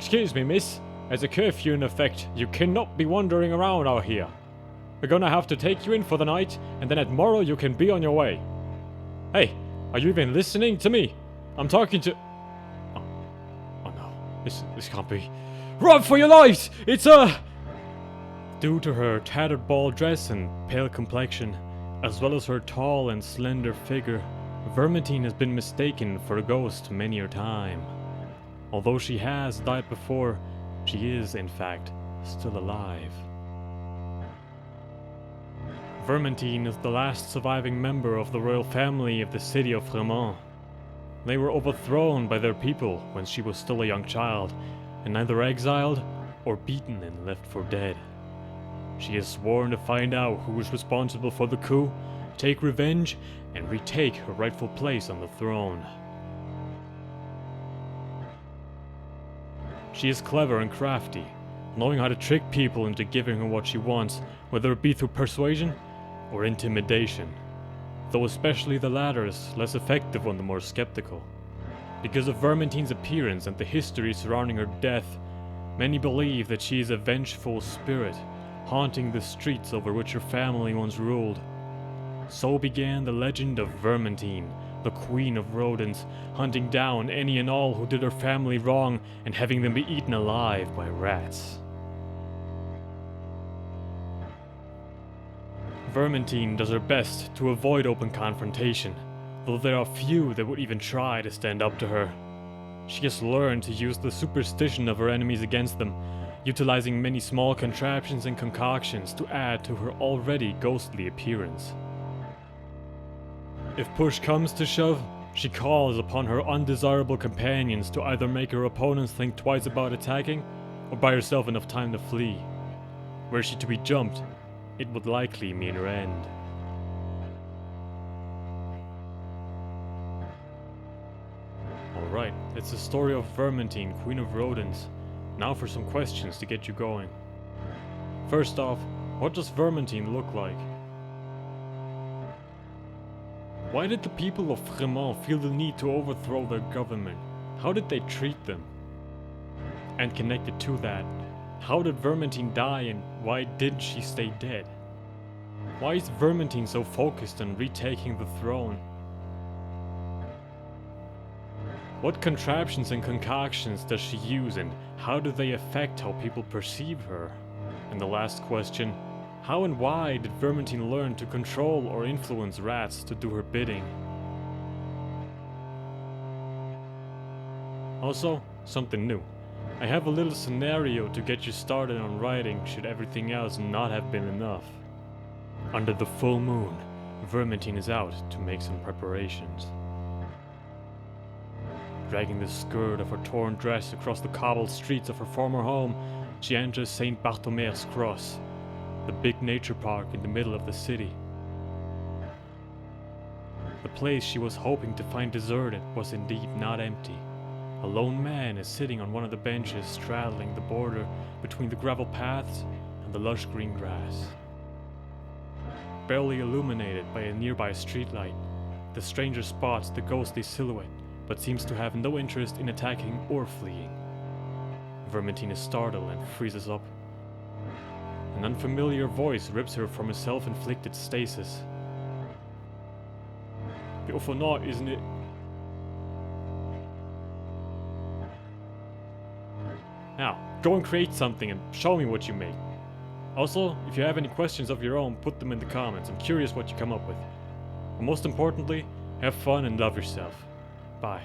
Excuse me, miss. As a curfew in effect, you cannot be wandering around out here. We're gonna have to take you in for the night, and then at morrow you can be on your way. Hey, are you even listening to me? I'm talking to... Oh no, this can't be. Run for your lives! It's a... Due to her tattered ball dress and pale complexion, as well as her tall and slender figure, Vermintine has been mistaken for a ghost many a time. Although she has died before, she is, in fact, still alive. Vermintine is the last surviving member of the royal family of the city of Vermont. They were overthrown by their people when she was still a young child, and either exiled or beaten and left for dead. She has sworn to find out who was responsible for the coup, take revenge, and retake her rightful place on the throne. She is clever and crafty, knowing how to trick people into giving her what she wants, whether it be through persuasion or intimidation, though especially the latter is less effective on the more skeptical. Because of Vermintine's appearance and the history surrounding her death, many believe that she is a vengeful spirit, haunting the streets over which her family once ruled. So began the legend of Vermintine, the Queen of Rodents, hunting down any and all who did her family wrong and having them be eaten alive by rats. Vermintine does her best to avoid open confrontation, though there are few that would even try to stand up to her. She has learned to use the superstition of her enemies against them, utilizing many small contraptions and concoctions to add to her already ghostly appearance. If push comes to shove, she calls upon her undesirable companions to either make her opponents think twice about attacking, or buy herself enough time to flee. Were she to be jumped, it would likely mean her end. Alright, it's the story of Vermintine, Queen of Rodents. Now for some questions to get you going. First off, what does Vermintine look like? Why did the people of Vermont feel the need to overthrow their government? How did they treat them? And connected to that, how did Vermintine die and why didn't she stay dead? Why is Vermintine so focused on retaking the throne? What contraptions and concoctions does she use and how do they affect how people perceive her? And the last question, how and why did Vermintine learn to control or influence rats to do her bidding? Also, something new. I have a little scenario to get you started on writing should everything else not have been enough. Under the full moon, Vermintine is out to make some preparations. Dragging the skirt of her torn dress across the cobbled streets of her former home, she enters St. Bartholomew's Cross, the big nature park in the middle of the city. The place she was hoping to find deserted was indeed not empty. A lone man is sitting on one of the benches straddling the border between the gravel paths and the lush green grass. Barely illuminated by a nearby streetlight, the stranger spots the ghostly silhouette but seems to have no interest in attacking or fleeing. Vermintine is startled and freezes up. An unfamiliar voice rips her from a self-inflicted stasis. Beautiful not, isn't it? Now, go and create something and show me what you make. Also, if you have any questions of your own, put them in the comments. I'm curious what you come up with. And most importantly, have fun and love yourself. Bye.